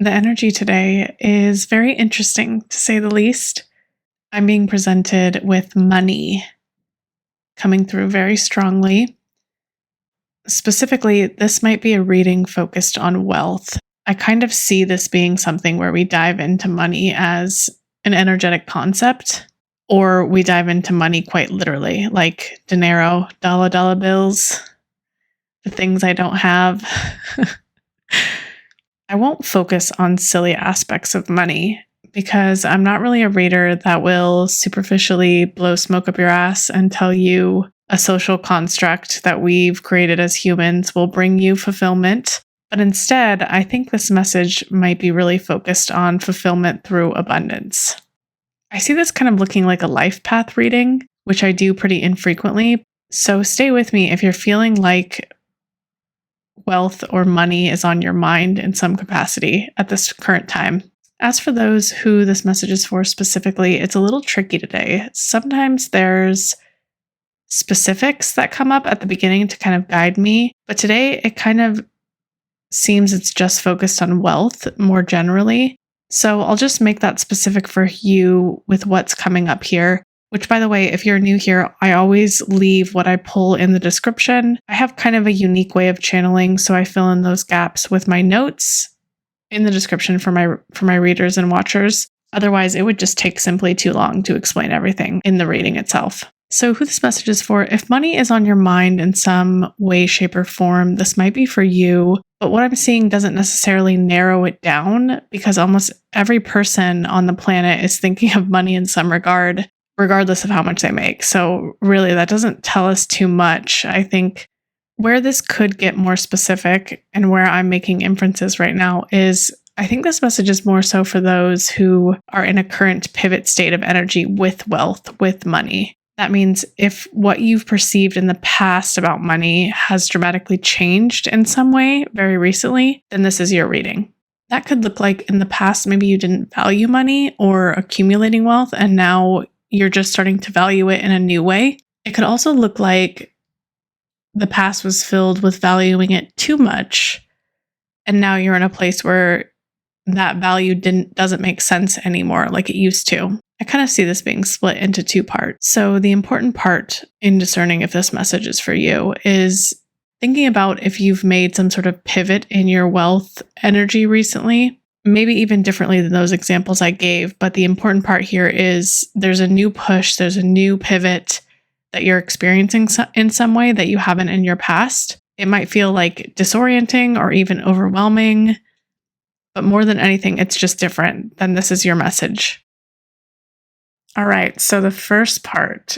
The energy today is very interesting, to say the least. I'm being presented with money coming through very strongly. Specifically, this might be a reading focused on wealth. I kind of see this being something where we dive into money as an energetic concept, or we dive into money quite literally, like dinero, dollar bills, the things I don't have. I won't focus on silly aspects of money because I'm not really a reader that will superficially blow smoke up your ass and tell you a social construct that we've created as humans will bring you fulfillment. But instead, I think this message might be really focused on fulfillment through abundance. I see this kind of looking like a life path reading, which I do pretty infrequently. So stay with me if you're feeling like wealth or money is on your mind in some capacity at this current time. As for those who this message is for specifically, it's a little tricky today. Sometimes there's specifics that come up at the beginning to kind of guide me, but today it kind of seems it's just focused on wealth more generally. So I'll just make that specific for you with what's coming up here. Which, by the way, if you're new here, I always leave what I pull in the description. I have kind of a unique way of channeling, so I fill in those gaps with my notes in the description for my readers and watchers. Otherwise, it would just take simply too long to explain everything in the reading itself. So who this message is for, if money is on your mind in some way, shape, or form, this might be for you. But what I'm seeing doesn't necessarily narrow it down because almost every person on the planet is thinking of money in some regard, regardless of how much they make. So really, that doesn't tell us too much. I think where this could get more specific and where I'm making inferences right now is I think this message is more so for those who are in a current pivot state of energy with wealth, with money. That means if what you've perceived in the past about money has dramatically changed in some way very recently, then this is your reading. That could look like in the past, maybe you didn't value money or accumulating wealth, and now you're just starting to value it in a new way. It could also look like the past was filled with valuing it too much, and now you're in a place where that value doesn't make sense anymore like it used to. I kind of see this being split into two parts. So the important part in discerning if this message is for you is thinking about if you've made some sort of pivot in your wealth energy recently, maybe even differently than those examples I gave. But the important part here is there's a new push, there's a new pivot that you're experiencing in some way that you haven't in your past. It might feel like disorienting or even overwhelming, but more than anything, it's just different. Then this is your message. All right, so the first part,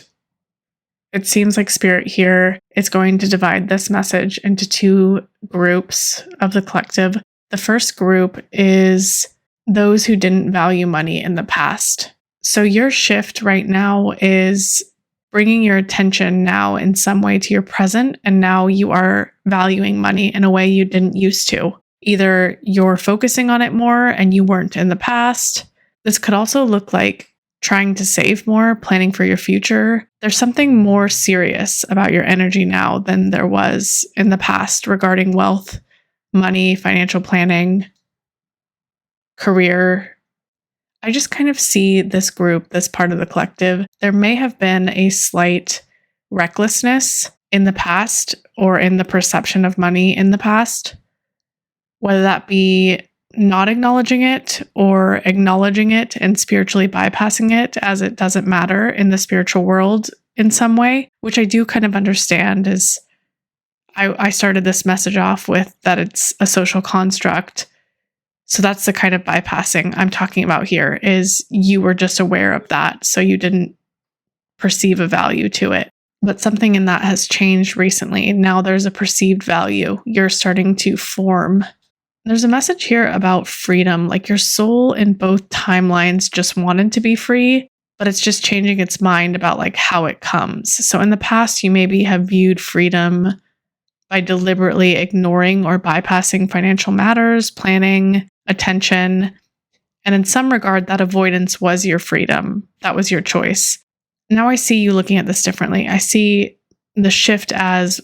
it seems like Spirit here is going to divide this message into two groups of the collective. The first group is those who didn't value money in the past. So your shift right now is bringing your attention now in some way to your present, and now you are valuing money in a way you didn't used to. Either you're focusing on it more and you weren't in the past. This could also look like trying to save more, planning for your future. There's something more serious about your energy now than there was in the past regarding wealth, money, financial planning, career. I just kind of see this group, this part of the collective. There may have been a slight recklessness in the past or in the perception of money in the past, whether that be not acknowledging it or acknowledging it and spiritually bypassing it as it doesn't matter in the spiritual world in some way, which I do kind of understand is I started this message off with that it's a social construct. So that's the kind of bypassing I'm talking about here is you were just aware of that. So you didn't perceive a value to it, but something in that has changed recently. Now there's a perceived value. You're starting to form. There's a message here about freedom, like your soul in both timelines just wanted to be free, but it's just changing its mind about like how it comes. So in the past, you maybe have viewed freedom by deliberately ignoring or bypassing financial matters, planning, attention. And in some regard, that avoidance was your freedom. That was your choice. Now I see you looking at this differently. I see the shift as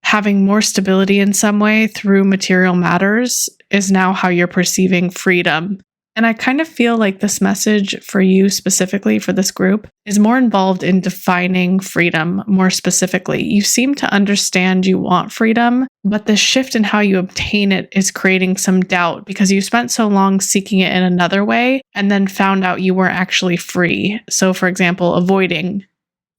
having more stability in some way through material matters is now how you're perceiving freedom. And I kind of feel like this message for you specifically for this group is more involved in defining freedom more specifically. You seem to understand you want freedom, but the shift in how you obtain it is creating some doubt because you spent so long seeking it in another way and then found out you weren't actually free. So, for example, avoiding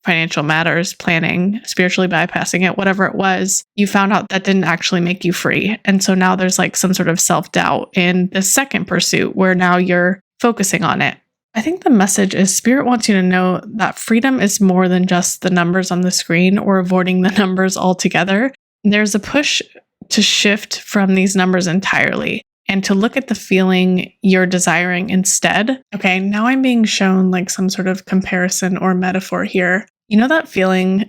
financial matters, planning, spiritually bypassing it, whatever it was, you found out that didn't actually make you free. And so now there's like some sort of self-doubt in the second pursuit where now you're focusing on it. I think the message is Spirit wants you to know that freedom is more than just the numbers on the screen or avoiding the numbers altogether. There's a push to shift from these numbers entirely and to look at the feeling you're desiring instead. Okay, now I'm being shown like some sort of comparison or metaphor here. You know that feeling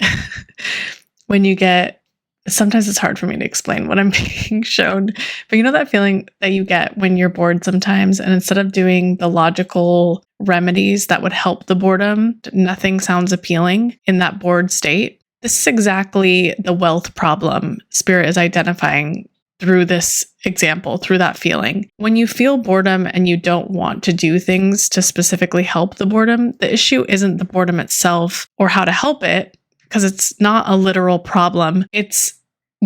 when you get, sometimes it's hard for me to explain what I'm being shown, but you know that feeling that you get when you're bored sometimes, and instead of doing the logical remedies that would help the boredom, nothing sounds appealing in that bored state? This is exactly the wealth problem Spirit is identifying through this example, through that feeling. When you feel boredom and you don't want to do things to specifically help the boredom, the issue isn't the boredom itself or how to help it, because it's not a literal problem. It's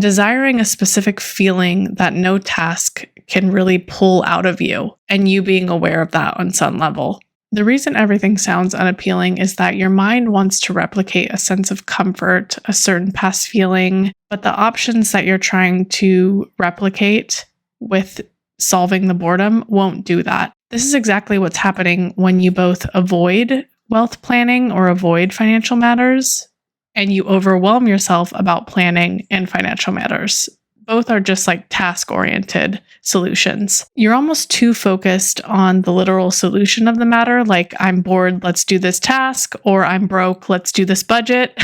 desiring a specific feeling that no task can really pull out of you, and you being aware of that on some level. The reason everything sounds unappealing is that your mind wants to replicate a sense of comfort, a certain past feeling, but the options that you're trying to replicate with solving the boredom won't do that. This is exactly what's happening when you both avoid wealth planning or avoid financial matters, and you overwhelm yourself about planning and financial matters. Both are just like task-oriented solutions. You're almost too focused on the literal solution of the matter, like I'm bored, let's do this task, or I'm broke, let's do this budget.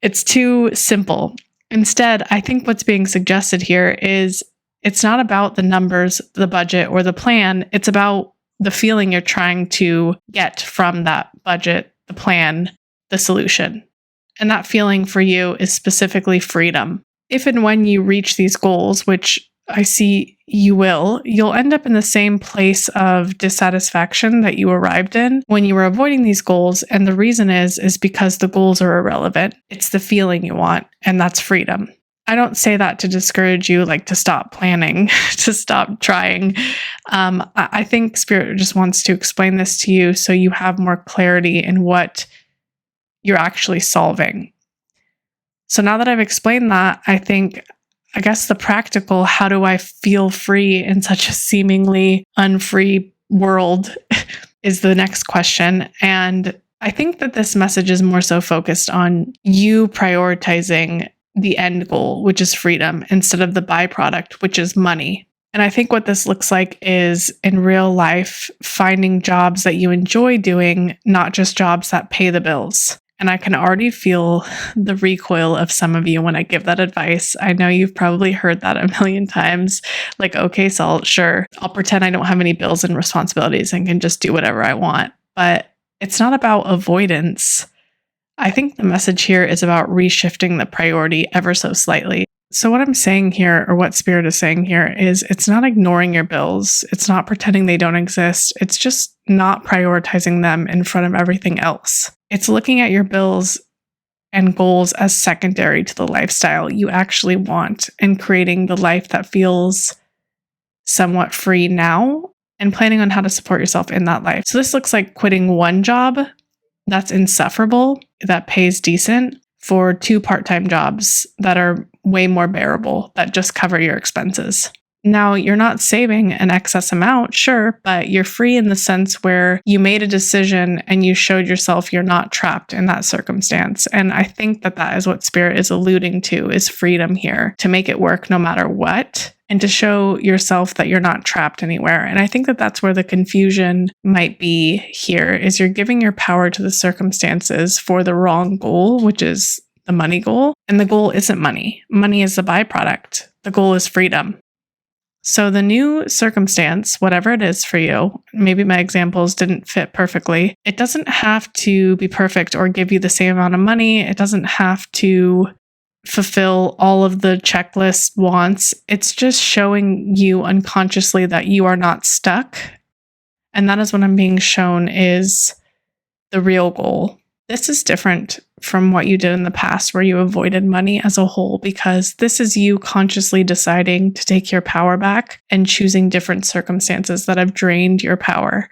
It's too simple. Instead, I think what's being suggested here is it's not about the numbers, the budget, or the plan. It's about the feeling you're trying to get from that budget, the plan, the solution. And that feeling for you is specifically freedom. If and when you reach these goals, which I see you will, you'll end up in the same place of dissatisfaction that you arrived in when you were avoiding these goals. And the reason is because the goals are irrelevant. It's the feeling you want, and that's freedom. I don't say that to discourage you, like to stop planning, to stop trying. I think Spirit just wants to explain this to you so you have more clarity in what you're actually solving. So now that I've explained that, I guess the practical, how do I feel free in such a seemingly unfree world is the next question. And I think that this message is more so focused on you prioritizing the end goal, which is freedom, instead of the byproduct, which is money. And I think what this looks like is in real life, finding jobs that you enjoy doing, not just jobs that pay the bills. And I can already feel the recoil of some of you when I give that advice. I know you've probably heard that a million times. Like, okay, so sure, I'll pretend I don't have any bills and responsibilities and can just do whatever I want. But it's not about avoidance. I think the message here is about reshifting the priority ever so slightly. So what I'm saying here, or what Spirit is saying here, is it's not ignoring your bills. It's not pretending they don't exist. It's just not prioritizing them in front of everything else. It's looking at your bills and goals as secondary to the lifestyle you actually want and creating the life that feels somewhat free now and planning on how to support yourself in that life. So this looks like quitting one job that's insufferable, that pays decent, for 2 part-time jobs that are way more bearable, that just cover your expenses. Now, you're not saving an excess amount, sure, but you're free in the sense where you made a decision and you showed yourself you're not trapped in that circumstance. And I think that that is what Spirit is alluding to, is freedom here, to make it work no matter what, and to show yourself that you're not trapped anywhere. And I think that that's where the confusion might be here, is you're giving your power to the circumstances for the wrong goal, which is the money goal. And the goal isn't money. Money is the byproduct. The goal is freedom. So the new circumstance, whatever it is for you, maybe my examples didn't fit perfectly. It doesn't have to be perfect or give you the same amount of money. It doesn't have to fulfill all of the checklist wants. It's just showing you unconsciously that you are not stuck. And that is what I'm being shown is the real goal. This is different from what you did in the past where you avoided money as a whole, because this is you consciously deciding to take your power back and choosing different circumstances that have drained your power.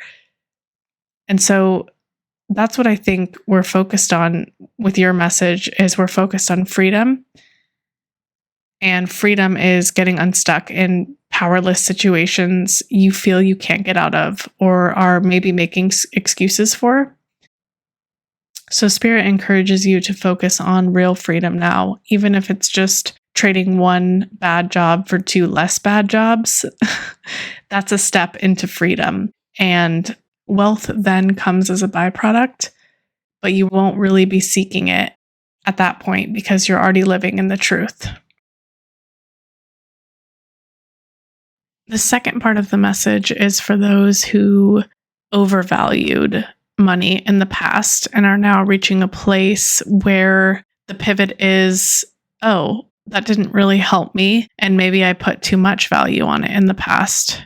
And so that's what I think we're focused on with your message is we're focused on freedom. And freedom is getting unstuck in powerless situations you feel you can't get out of or are maybe making excuses for. So Spirit encourages you to focus on real freedom now, even if it's just trading one bad job for two less bad jobs. That's a step into freedom. And wealth then comes as a byproduct, but you won't really be seeking it at that point because you're already living in the truth. The second part of the message is for those who overvalued money in the past and are now reaching a place where the pivot is, oh, that didn't really help me. And maybe I put too much value on it in the past.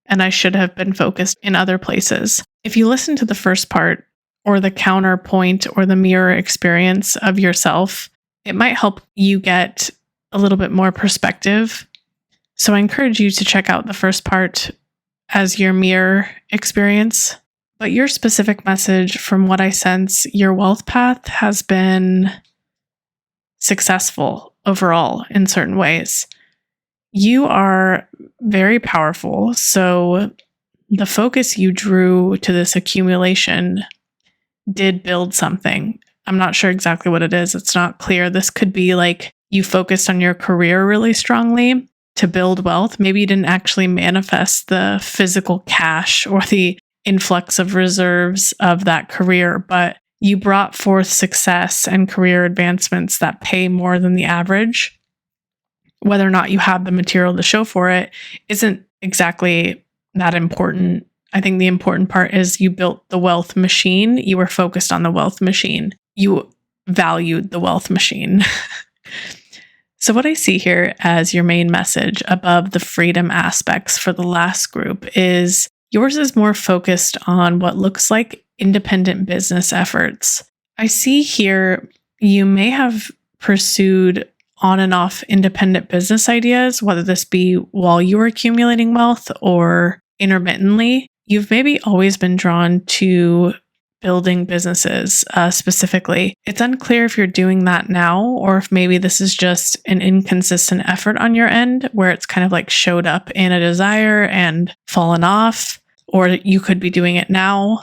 And I should have been focused in other places. If you listen to the first part or the counterpoint or the mirror experience of yourself, it might help you get a little bit more perspective. So I encourage you to check out the first part as your mirror experience. But your specific message, from what I sense, your wealth path has been successful overall in certain ways. You are very powerful. So the focus you drew to this accumulation did build something. I'm not sure exactly what it is. It's not clear. This could be like you focused on your career really strongly to build wealth. Maybe you didn't actually manifest the physical cash or the influx of reserves of that career, but you brought forth success and career advancements that pay more than the average. Whether or not you have the material to show for it isn't exactly that important. I think the important part is you built the wealth machine. You were focused on the wealth machine. You valued the wealth machine. So what I see here as your main message above the freedom aspects for the last group is yours is more focused on what looks like independent business efforts. I see here you may have pursued on and off independent business ideas, whether this be while you were accumulating wealth or intermittently. You've maybe always been drawn to building businesses specifically. It's unclear if you're doing that now or if maybe this is just an inconsistent effort on your end where it's kind of like showed up in a desire and fallen off, or you could be doing it now.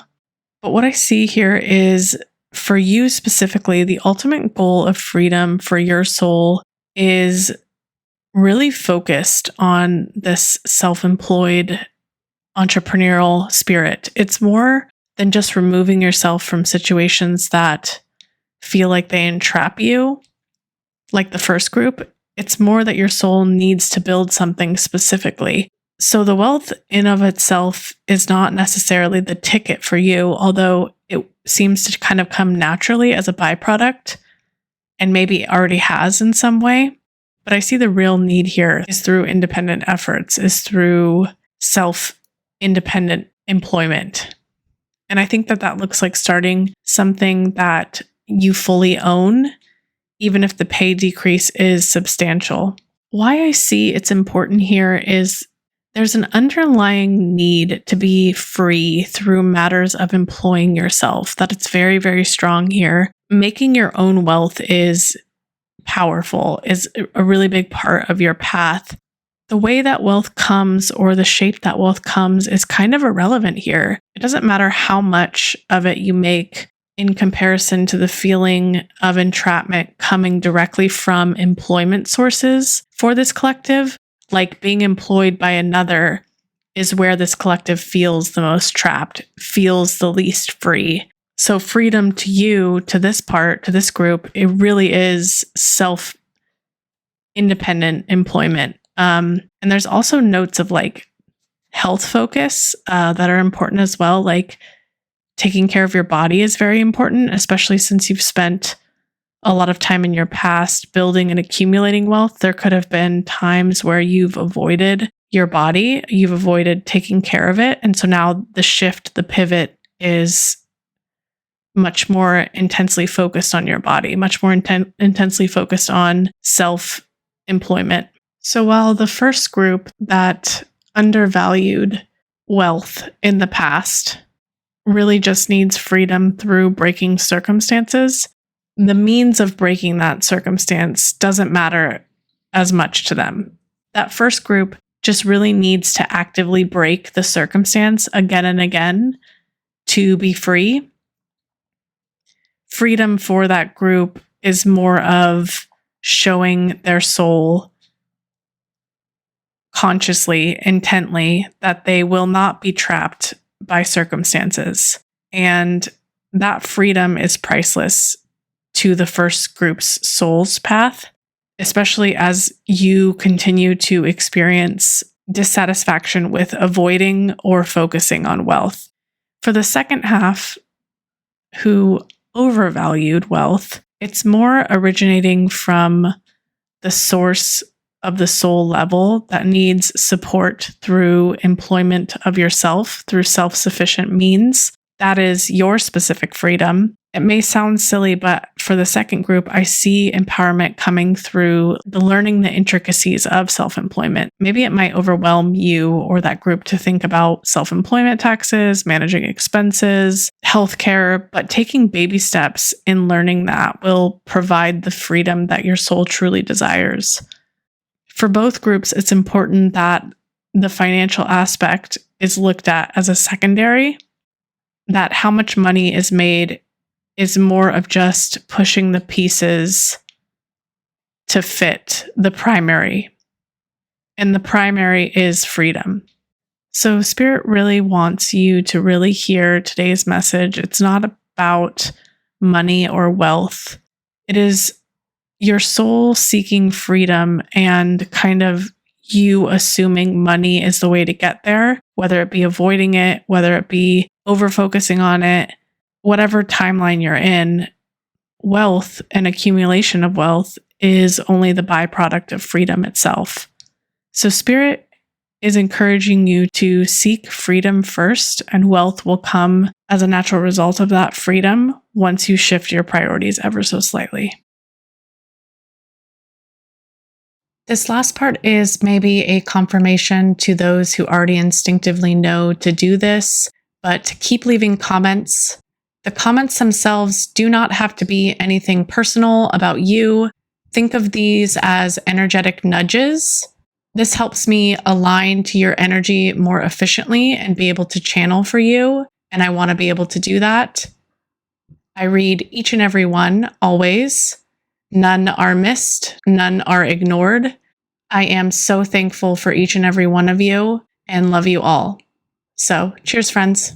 But what I see here is for you specifically, the ultimate goal of freedom for your soul is really focused on this self-employed entrepreneurial spirit. It's more than just removing yourself from situations that feel like they entrap you, like the first group. It's more that your soul needs to build something specifically. So the wealth in of itself is not necessarily the ticket for you, although it seems to kind of come naturally as a byproduct and maybe already has in some way. But I see the real need here is through independent efforts, is through self-independent employment. And I think that that looks like starting something that you fully own, even if the pay decrease is substantial. Why I see it's important here is there's an underlying need to be free through matters of employing yourself, that it's very, very strong here. Making your own wealth is powerful, is a really big part of your path. The way that wealth comes or the shape that wealth comes is kind of irrelevant here. It doesn't matter how much of it you make in comparison to the feeling of entrapment coming directly from employment sources for this collective. Like being employed by another is where this collective feels the most trapped, feels the least free. So freedom to you, to this part, to this group, it really is self-independent employment. And there's also notes of like health focus that are important as well. Like taking care of your body is very important, especially since you've spent a lot of time in your past building and accumulating wealth, there could have been times where you've avoided your body, you've avoided taking care of it. And so now the shift, the pivot is much more intensely focused on your body, much more intensely focused on self-employment. So while the first group that undervalued wealth in the past really just needs freedom through breaking circumstances, the means of breaking that circumstance doesn't matter as much to them. That first group just really needs to actively break the circumstance again and again to be free. Freedom for that group is more of showing their soul consciously, intently, that they will not be trapped by circumstances. And that freedom is priceless to the first group's soul's path, especially as you continue to experience dissatisfaction with avoiding or focusing on wealth. For the second half, who overvalued wealth, it's more originating from the source of the soul level that needs support through employment of yourself, through self-sufficient means. That is your specific freedom. It may sound silly, but for the second group, I see empowerment coming through the learning the intricacies of self-employment. Maybe it might overwhelm you or that group to think about self-employment taxes, managing expenses, healthcare, but taking baby steps in learning that will provide the freedom that your soul truly desires. For both groups, it's important that the financial aspect is looked at as a secondary, that how much money is made is more of just pushing the pieces to fit the primary. And the primary is freedom. So Spirit really wants you to really hear today's message. It's not about money or wealth. It is your soul seeking freedom and kind of you assuming money is the way to get there, whether it be avoiding it, whether it be over-focusing on it, whatever timeline you're in, wealth and accumulation of wealth is only the byproduct of freedom itself. So Spirit is encouraging you to seek freedom first, and wealth will come as a natural result of that freedom once you shift your priorities ever so slightly. This last part is maybe a confirmation to those who already instinctively know to do this, but keep leaving comments. The comments themselves do not have to be anything personal about you. Think of these as energetic nudges. This helps me align to your energy more efficiently and be able to channel for you, and I want to be able to do that. I read each and every one, always. None are missed, none are ignored. I am so thankful for each and every one of you and love you all. So, cheers, friends.